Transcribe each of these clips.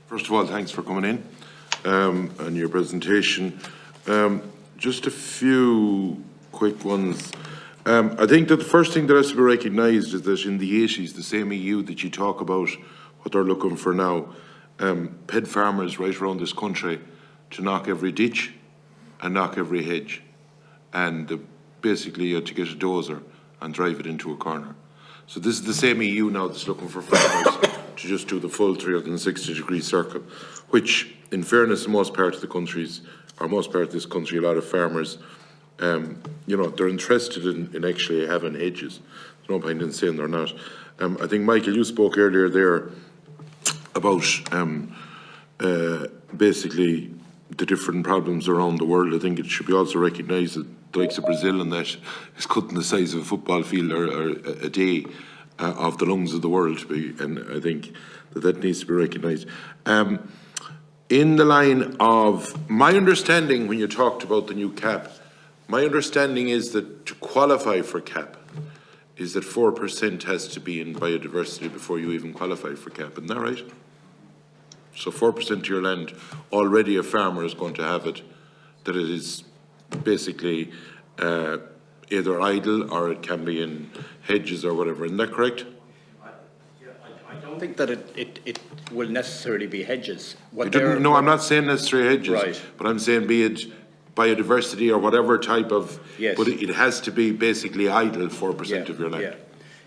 First of all, thanks for coming in and your presentation. Just a few quick ones. I think that the first thing that has to be recognised is that in the 80s, the same EU that you talk about, what they're looking for now, paid farmers right around this country to knock every ditch and knock every hedge. And basically you had to get a dozer and drive it into a corner. So this is the same EU now that's looking for farmers to just do the full 360-degree circle, which, in fairness, in most parts of the countries, or most part of this country, a lot of farmers, you know, they're interested in actually having hedges. There's no point in saying they're not. I think, Michael, you spoke earlier there about basically the different problems around the world. I think it should be also recognised that the likes of Brazil and that is cutting the size of a football field or a day of the lungs of the world, and I think that needs to be recognised. In the line of my understanding, when you talked about the new cap, my understanding is that to qualify for cap is that 4% has to be in biodiversity before you even qualify for cap. Isn't that right? So 4% of your land, already a farmer is going to have it, that it is basically either idle or it can be in hedges or whatever. Isn't that correct? I don't think that it will necessarily be hedges. No, I'm not saying necessarily hedges, right, but I'm saying be it biodiversity or whatever type of, yes, but it has to be basically idle 4% of your land.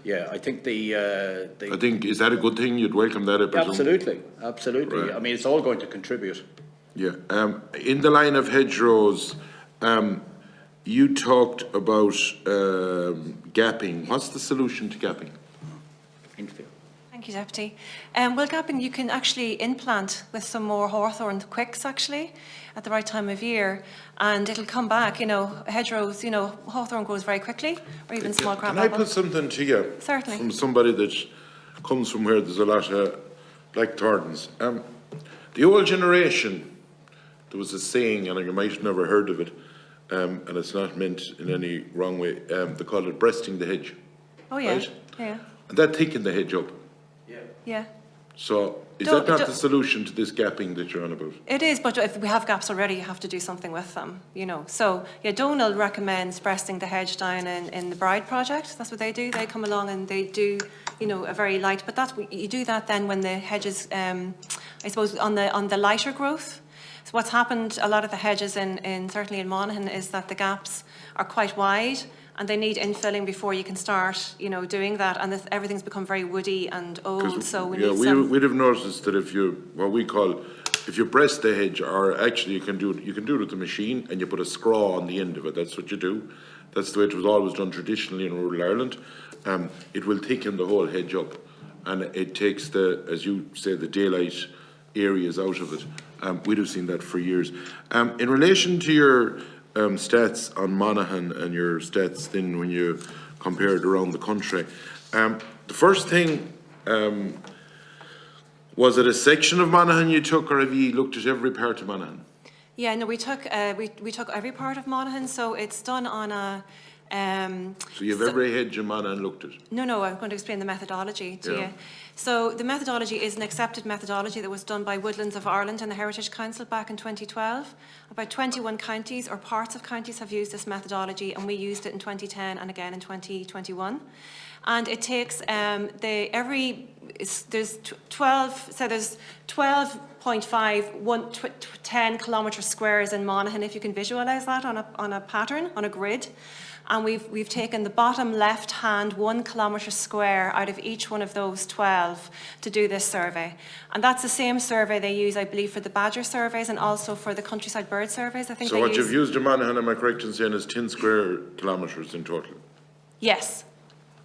Yeah, I think I think, is that a good thing? You'd welcome that, I presume? Absolutely, absolutely. Right. I mean, it's all going to contribute. Yeah. In the line of hedgerows, you talked about gapping. What's the solution to gapping? Thank you, Deputy. Well, gapping, you can actually implant with some more hawthorn quicks, actually, at the right time of year, and it'll come back. You know, hedgerows, you know, hawthorn grows very quickly, or even small crabapple. Can I put something to you? Certainly. From somebody that comes from where there's a lot of blackthorns. The old generation, there was a saying, and you might have never heard of it, and it's not meant in any wrong way, they call it breasting the hedge. Oh, yeah. Right? Yeah. And that thickened the hedge up. Yeah. So is that not the solution to this gapping that you're on about? It is, but if we have gaps already, you have to do something with them, you know. So, yeah, Donald recommends breasting the hedge down in the Bride project. That's what they do. They come along and they do, you know, a very light, but that's, you do that then when the hedges, I suppose, on the lighter growth. So what's happened, a lot of the hedges certainly in Monaghan, is that the gaps are quite wide, and they need infilling before you can start, you know, doing that. And everything's become very woody and old. So we'd have noticed that if you, what we call, if you breast the hedge, or actually you can do it with the machine, and you put a scraw on the end of it. That's what you do. That's the way it was always done traditionally in rural Ireland. It will thicken the whole hedge up, and it takes the, as you say, the daylight areas out of it. We'd have seen that for years. In relation to your stats on Monaghan and your stats then when you compared around the country, the first thing, was it a section of Monaghan you took, or have you looked at every part of Monaghan? Yeah, no, we took every part of Monaghan, so it's done on a so you have every hedge in Monaghan looked at? No, I'm going to explain the methodology to you. So the methodology is an accepted methodology that was done by Woodlands of Ireland and the Heritage Council back in 2012. About 21 counties or parts of counties have used this methodology, and we used it in 2010 and again in 2021. And it takes there's 12.5 10 kilometre squares in Monaghan, if you can visualise that on a pattern, on a grid. And we've taken the bottom left-hand 1 kilometre square out of each one of those 12 to do this survey. And that's the same survey they use, I believe, for the badger surveys and also for the countryside bird surveys. I think. So what you've used in Monaghan, am I correct in saying, is 10 square kilometres in total? Yes.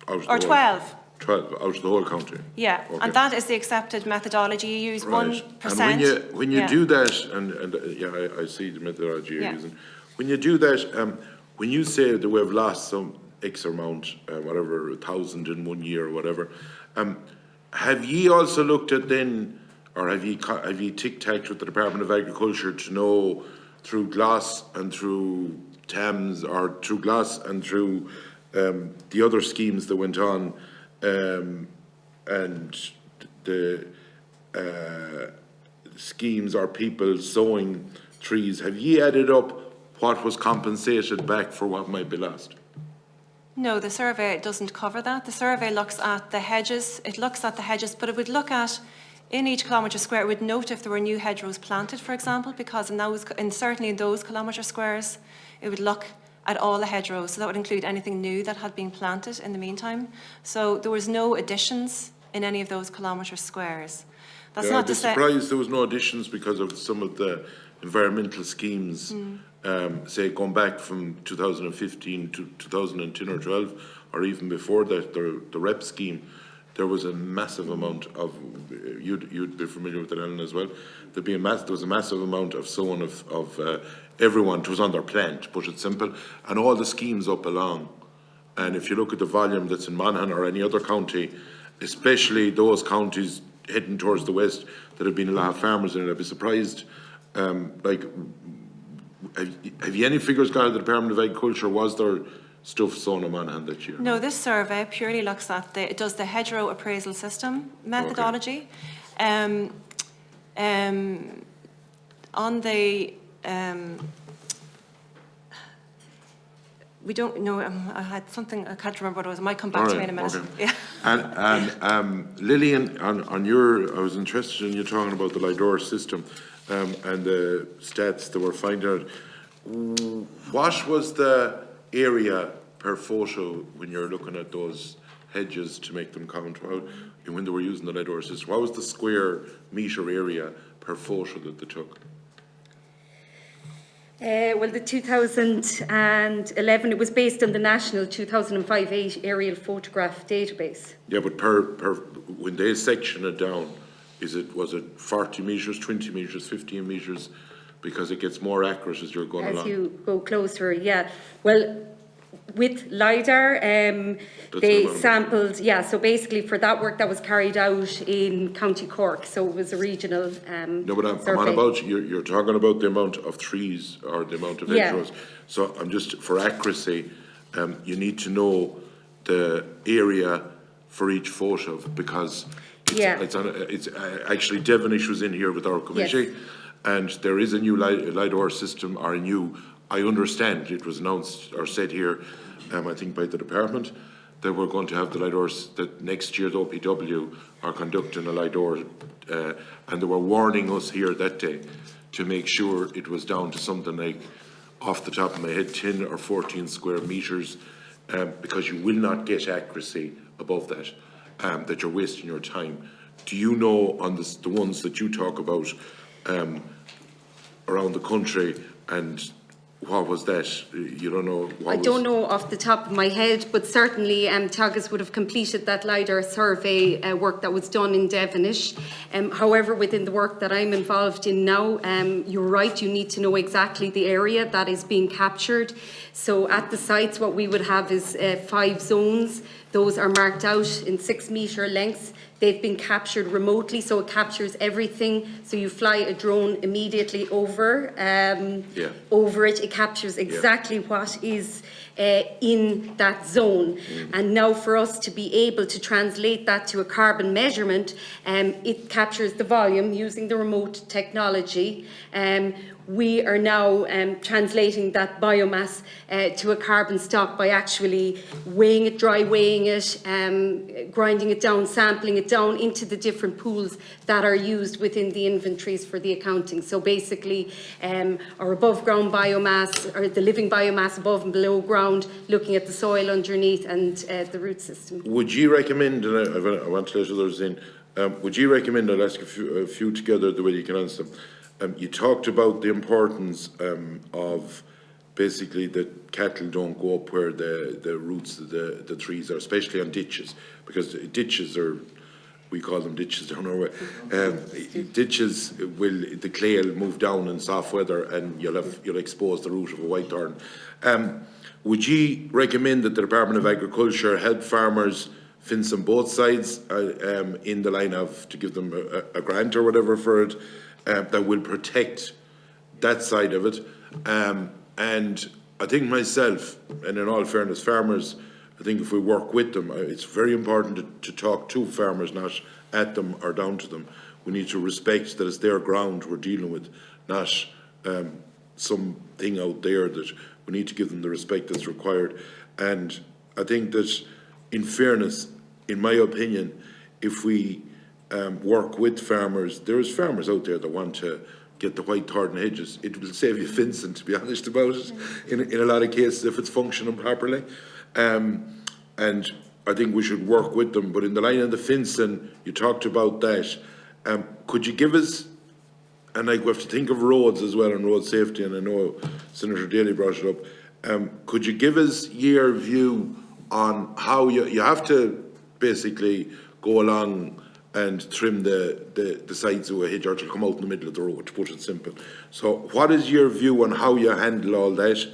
Or 12. 12 out of the whole county. Yeah, okay. And that is the accepted methodology. You use 1%. And when you do that, and I see the methodology you're using. When you do that, when you say that we've lost some X amount, whatever, 1,000 in 1 year or whatever, have ye also looked at then, or have ye tic-tacked with the Department of Agriculture to know through GLAS and through TAMS, or through GLAS and through the other schemes that went on, and the schemes or people sowing trees, have ye added up what was compensated back for what might be lost? No, the survey doesn't cover that. The survey looks at the hedges. It looks at the hedges, but it would look at, in each kilometre square, it would note if there were new hedgerows planted, for example, because certainly in those kilometre squares, it would look at all the hedgerows. So that would include anything new that had been planted in the meantime. So there was no additions in any of those kilometre squares. That's not to say... I'm surprised there was no additions because of some of the environmental schemes, say going back from 2015 to 2010 or 12, or even before that, the REP scheme. There was a massive amount of, you'd be familiar with that, Ellen, as well. There was a massive amount of sowing of everyone. It was on their plan, to put it simple, and all the schemes up along. And if you look at the volume that's in Monaghan or any other county, especially those counties heading towards the west that have been a lot of farmers in it, I'd be surprised. Like, have you any figures got at the Department of Agriculture? Was there stuff sown in Monaghan that year? No, this survey purely looks at it does the hedgerow appraisal system methodology. Okay. On the we don't know. I had something. I can't remember what it was. It might come back to me in a minute. Okay. Yeah. And Lillian, on your, I was interested in you talking about the LIDAR system and the stats that were finding out. What was the area per photo when you're looking at those hedges to make them count? When they were using the LIDAR system, what was the square metre area per photo that they took? Well, the 2011, it was based on the national 2005 aerial photograph database. Yeah, but when they section it down, was it 40 metres, 20 metres, 15 metres? Because it gets more accurate as you're going along. As you go closer, yeah. Well, with LIDAR, they sampled, so basically for that work that was carried out in County Cork, so it was a regional No, but I'm on about, you're talking about the amount of trees or the amount of hedgerows. So I'm just, for accuracy, you need to know the area for each photo, because it's actually Devonish was in here with our committee, and there is a new LIDAR system, or a new, I understand it was announced or said here, I think by the department, that we're going to have the LIDARs, that next year the OPW are conducting a LIDAR, and they were warning us here that day to make sure it was down to something like, off the top of my head, 10 or 14 square metres, because you will not get accuracy above that, that you're wasting your time. Do you know on the ones that you talk about around the country, and what was that? You don't know? I don't know off the top of my head, but certainly Teagasc would have completed that LIDAR survey work that was done in Devonish. However, within the work that I'm involved in now, you're right, you need to know exactly the area that is being captured. So at the sites, what we would have is 5 zones. Those are marked out in 6 metre lengths. They've been captured remotely, so it captures everything. So you fly a drone immediately over over it. It captures exactly what is in that zone. And now for us to be able to translate that to a carbon measurement, it captures the volume using the remote technology. We are now translating that biomass to a carbon stock by actually weighing it, dry weighing it, grinding it down, sampling it down into the different pools that are used within the inventories for the accounting. So basically our above ground biomass, or the living biomass above and below ground, looking at the soil underneath and the root system. Would you recommend, and I want to let others in, would you recommend, I'll ask a few together the way you can answer them. You talked about the importance of basically that cattle don't go up where the roots of the trees are, especially on ditches, because ditches are, we call them ditches down our way. Ditches the clay will move down in soft weather, and you'll expose the root of a whitethorn. Would you recommend that the Department of Agriculture help farmers fence on both sides in the line of, to give them a grant or whatever for it, that will protect that side of it? And I think myself, and in all fairness, farmers, I think if we work with them, it's very important to talk to farmers, not at them or down to them. we need to respect that it's their ground we're dealing with, not something out there, that we need to give them the respect that's required. And I think that, in fairness, in my opinion, if we work with farmers, there's farmers out there that want to get the white thorn hedges. It will save you fencing, to be honest about it, in a lot of cases, if it's functioning properly. And I think we should work with them. But in the line of the fencing, you talked about that. Could you give us, and like we have to think of roads as well and road safety, and I know Senator Daly brought it up. Could you give us your view on how you have to basically go along and trim the sides of a hedge, or to come out in the middle of the road, to put it simple. So what is your view on how you handle all that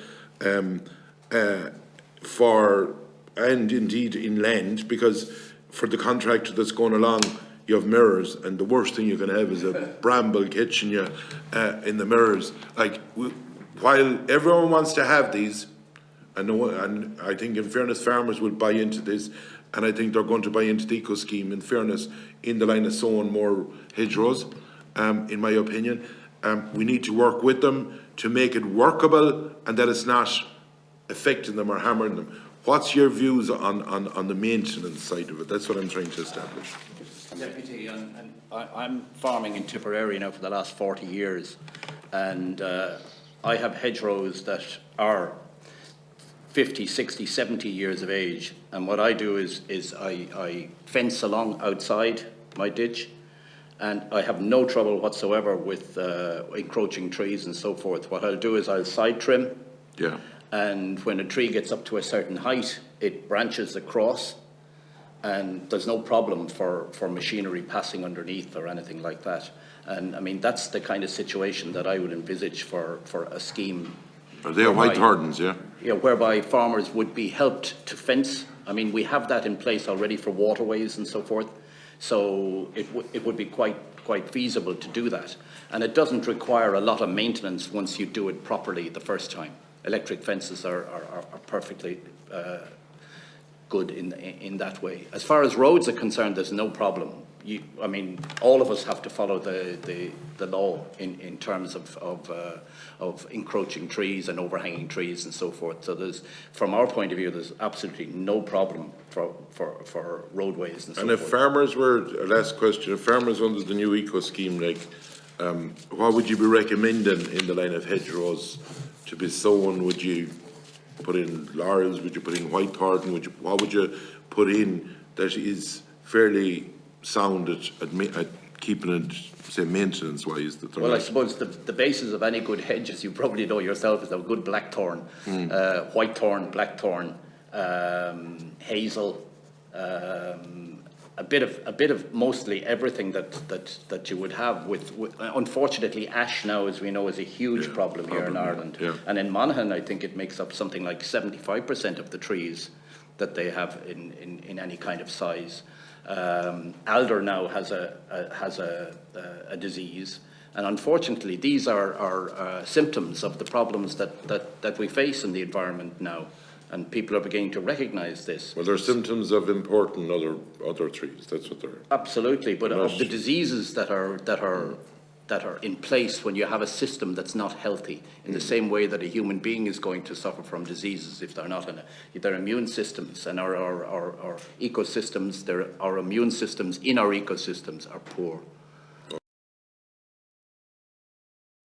and indeed inland? Because for the contractor that's going along, you have mirrors, and the worst thing you can have is a bramble catching you in the mirrors. Like, while everyone wants to have these, and I think in fairness farmers will buy into this, and I think they're going to buy into the eco scheme, in fairness, in the line of sowing more hedgerows, in my opinion. We need to work with them to make it workable and that it's not affecting them or hammering them. What's your views on the maintenance side of it? That's what I'm trying to establish. Deputy, and I'm farming in Tipperary now for the last 40 years, and I have hedgerows that are 50, 60, 70 years of age, and what I do is I fence along outside my ditch, and I have no trouble whatsoever with encroaching trees and so forth. What I'll do is I'll side trim, and when a tree gets up to a certain height, it branches across, and there's no problem for machinery passing underneath or anything like that. And I mean, that's the kind of situation that I would envisage for a scheme. Are they white hardens, yeah? Yeah, whereby farmers would be helped to fence. I mean, we have that in place already for waterways and so forth. So it would be quite feasible to do that. And it doesn't require a lot of maintenance once you do it properly the first time. Electric fences are perfectly good in that way. As far as roads are concerned, there's no problem. I mean, all of us have to follow the law in terms of encroaching trees and overhanging trees and so forth. So there's, from our point of view, there's absolutely no problem for roadways and so forth. And if farmers were, last question, if farmers under the new eco scheme, like, what would you be recommending in the line of hedgerows to be sown? Would you put in laurels? Would you put in white thorn? What would you put in that is fairly sound at keeping it, say, maintenance-wise? Well, I suppose the basis of any good hedge, as you probably know yourself, is a good blackthorn, white thorn, blackthorn, hazel, a bit of mostly everything that you would have. With unfortunately, ash now, as we know, is a huge problem here in Ireland. Yeah. And in Monaghan, I think it makes up something like 75% of the trees that they have in any kind of size. Alder now has a disease, and unfortunately these are symptoms of the problems that we face in the environment now, and people are beginning to recognise this. Well, they're symptoms of important other trees. That's what they're. Absolutely, but of the diseases that are in place when you have a system that's not healthy, in the same way that a human being is going to suffer from diseases if they're not their immune systems and our ecosystems, our immune systems in our ecosystems are poor.